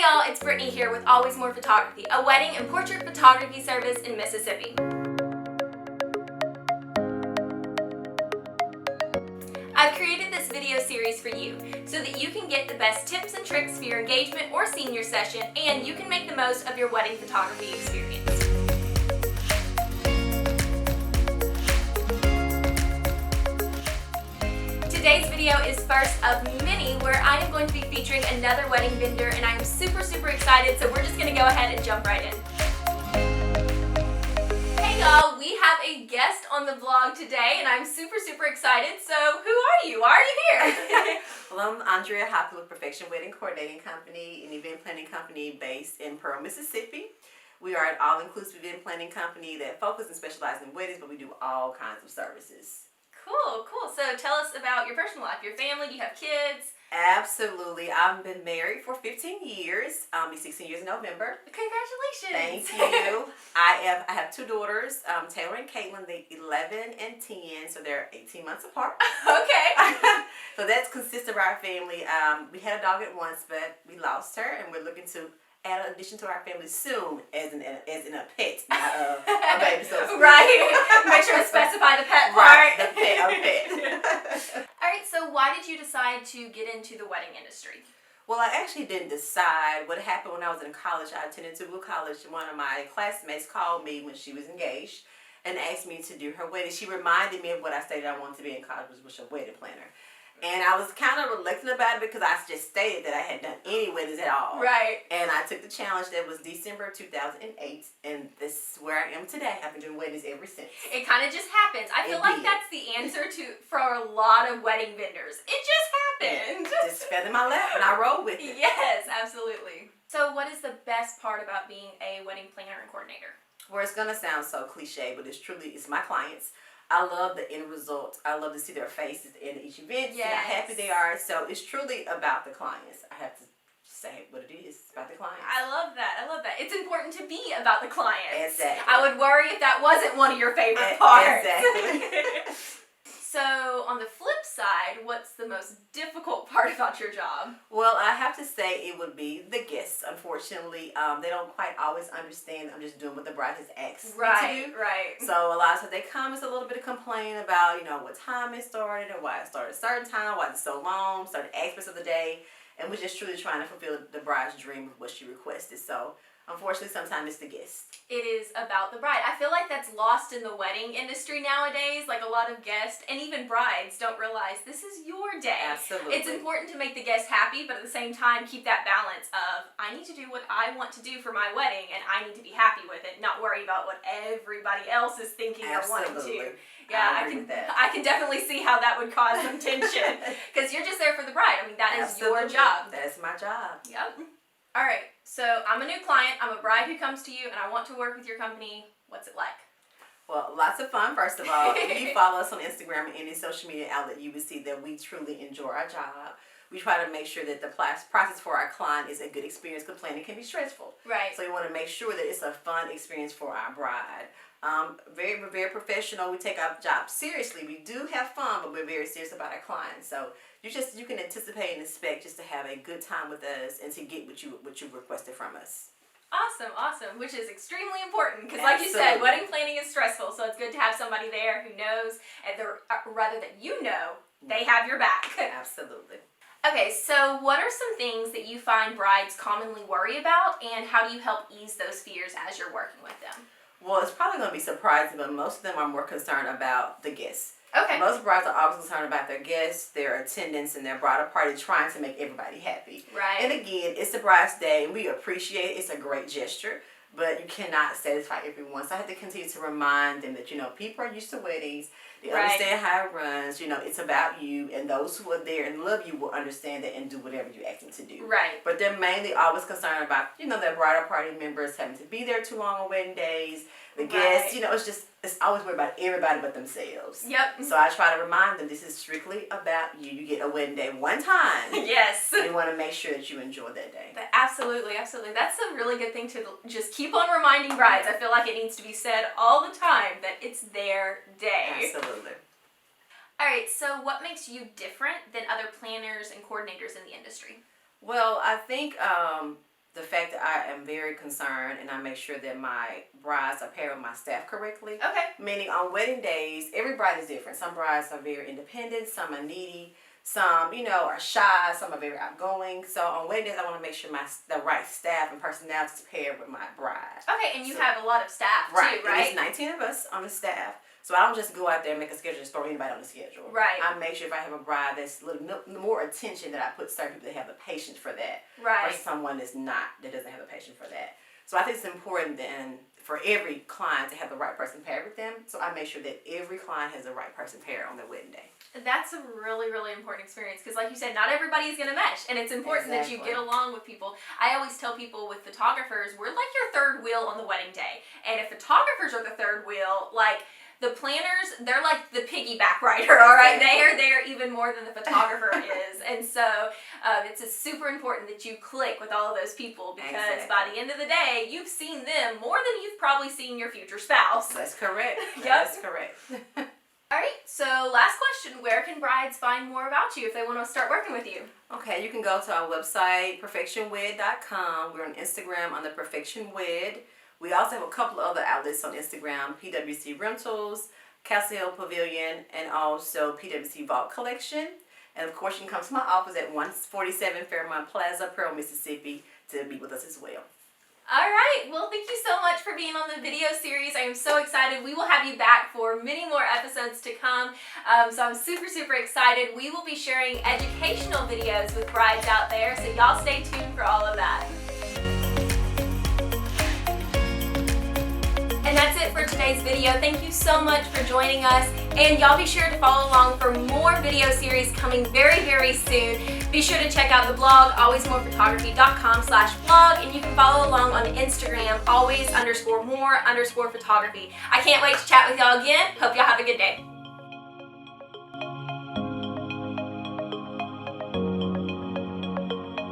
y'all, it's Brittany here with Always More Photography, a wedding and portrait photography service in Mississippi. I've created this video series for you so that you can get the best tips and tricks for your engagement or senior session, and you can make the most of your wedding photography experience. Today's video is first of many where I am going to be featuring another wedding vendor, and I am super excited, so we're just going to go ahead and jump right in. Hey y'all, we have a guest on the vlog today, and I'm super excited. So who are you? Why are you here? Well, I'm Andrea Hoppy with Perfection Wedding Coordinating Company, an event planning company based in Pearl, Mississippi. We are an all-inclusive event planning company that focuses and specializes in weddings, but we do all kinds of services. Cool. So tell us about your personal life, your family. Do you have kids? Absolutely. I've been married for 15 years. I'll be 16 years in November. Congratulations. Thank you. I have two daughters, Taylor and Caitlin. They're 11 and 10, so they're 18 months apart. Okay. So that consists of our family. We had a dog at once, but we lost her, and we're looking to add an addition to our family soon as in a pet, not a baby. So Right. Make sure to specify the pet part. Right, the pet. All right, so why did you decide to get into the wedding industry? Well, I actually didn't decide. What happened when I was in college, I attended Tougaloo College, and one of my classmates called me when she was engaged and asked me to do her wedding. She reminded me of what I stated I wanted to be in college, which was a wedding planner. And I was kind of reluctant about it because I just stated that I hadn't done any weddings at all. Right. And I took the challenge. That was December 2008, and this is where I am today. I've been doing weddings ever since. It kind of just happens. I feel like that's the answer for a lot of wedding vendors. It just happened. Just fell in my lap and I rolled with it. Yes, absolutely. So what is the best part about being a wedding planner and coordinator? Well, it's going to sound so cliche, but it's my clients. I love the end result. I love to see their faces in each event, see how happy they are. So it's truly about the clients. I have to say what it is. It's about the clients. I love that. It's important to be about the clients. Exactly. I would worry if that wasn't one of your favorite parts. Exactly. So on the flip side, what's the most difficult part about your job? Well, I have to say it would be the guests. Unfortunately, they don't quite always understand. I'm just doing what the bride has asked me to do. Right. So a lot of times they come, it's a little bit of complaint about, what time it started or why it started at a certain time, why it's so long, certain aspects of the day. And we're just truly trying to fulfill the bride's dream of what she requested. So unfortunately, sometimes it's the guests. It is about the bride. I feel like that's lost in the wedding industry nowadays. Like a lot of guests and even brides don't realize this is your day. Absolutely. It's important to make the guests happy, but at the same time, keep that balance of I need to do what I want to do for my wedding, and I need to be happy with it, not worry about what everybody else is thinking or wanting to. Yeah, I can definitely see how that would cause some tension because you're just there for the bride. I mean, that is your job. That's my job. Yep. All right, so I'm a new client. I'm a bride who comes to you, and I want to work with your company. What's it like? Well, lots of fun, first of all. If you follow us on Instagram and any social media outlet, you will see that we truly enjoy our job. We try to make sure that the process for our client is a good experience, because planning can be stressful. Right. So you want to make sure that it's a fun experience for our bride. We're very professional. We take our job seriously. We do have fun, but we're very serious about our clients. So you can anticipate and expect just to have a good time with us and to get what you requested from us. Awesome, which is extremely important because like you said, wedding planning is stressful, so it's good to have somebody there who knows, and rather than they have your back. Absolutely. Okay, so what are some things that you find brides commonly worry about, and how do you help ease those fears as you're working with them? Well, it's probably going to be surprising, but most of them are more concerned about the guests. Okay. Most brides are always concerned about their guests, their attendance, and their bridal party, trying to make everybody happy. Right. And again, it's the bride's day, and we appreciate it. It's a great gesture, but you cannot satisfy everyone. So I have to continue to remind them that, people are used to weddings. They understand how it runs. It's about you, and those who are there and love you will understand that and do whatever you ask them to do. Right. But they're mainly always concerned about, their bridal party members having to be there too long on wedding days. The guests, it's always worried about everybody but themselves. Yep. So I try to remind them this is strictly about you. You get a wedding day one time. Yes. You want to make sure that you enjoy that day. Absolutely. That's a really good thing to just keep on reminding brides. I feel like it needs to be said all the time that it's their day. Absolutely. All right, so what makes you different than other planners and coordinators in the industry? Well, I think the fact that I am very concerned and I make sure that my brides are paired with my staff correctly. Okay. Meaning on wedding days, every bride is different. Some brides are very independent, some are needy, some, are shy, some are very outgoing. So on wedding days, I want to make sure the right staff and personality is paired with my bride. Okay, and you have a lot of staff too, right? There's 19 of us on the staff. So I don't just go out there and make a schedule and just throw anybody on the schedule. Right. I make sure if I have a bride that's a little more attention, that I put certain people that have the patience for that. Right. Or someone that doesn't have the patience for that. So I think it's important then for every client to have the right person paired with them. So I make sure that every client has the right person paired on their wedding day. That's a really, really important experience because, like you said, not everybody is going to mesh, and it's important that you get along with people. I always tell people with photographers, we're like your third wheel on the wedding day, and if photographers are the third wheel, like the planners, they're like the piggyback rider, all right? They are there even more than the photographer is, and so it's super important that you click with all of those people because by the end of the day, you've seen them more than you've probably seen your future spouse. That's correct. Yep. That's correct. All right, so last question, where can brides find more about you if they want to start working with you? Okay, you can go to our website, perfectionwed.com. We're on Instagram on the Perfection Wed. We also have a couple of other outlets on Instagram, PWC Rentals, Castle Hill Pavilion, and also PWC Vault Collection. And of course, you can come to my office at 147 Fairmont Plaza, Pearl, Mississippi, to meet with us as well. All right. Well, thank you so much for being on the video series. I am so excited. We will have you back for many more episodes to come. So I'm super, super excited. We will be sharing educational videos with brides out there. So y'all stay tuned for all of that. And that's it for today's video. Thank you so much for joining us. And y'all be sure to follow along for more video series coming very, very soon. Be sure to check out the blog, alwaysmorephotography.com/blog, and you can follow along on Instagram, always_more_photography. I can't wait to chat with y'all again. Hope y'all have a good day.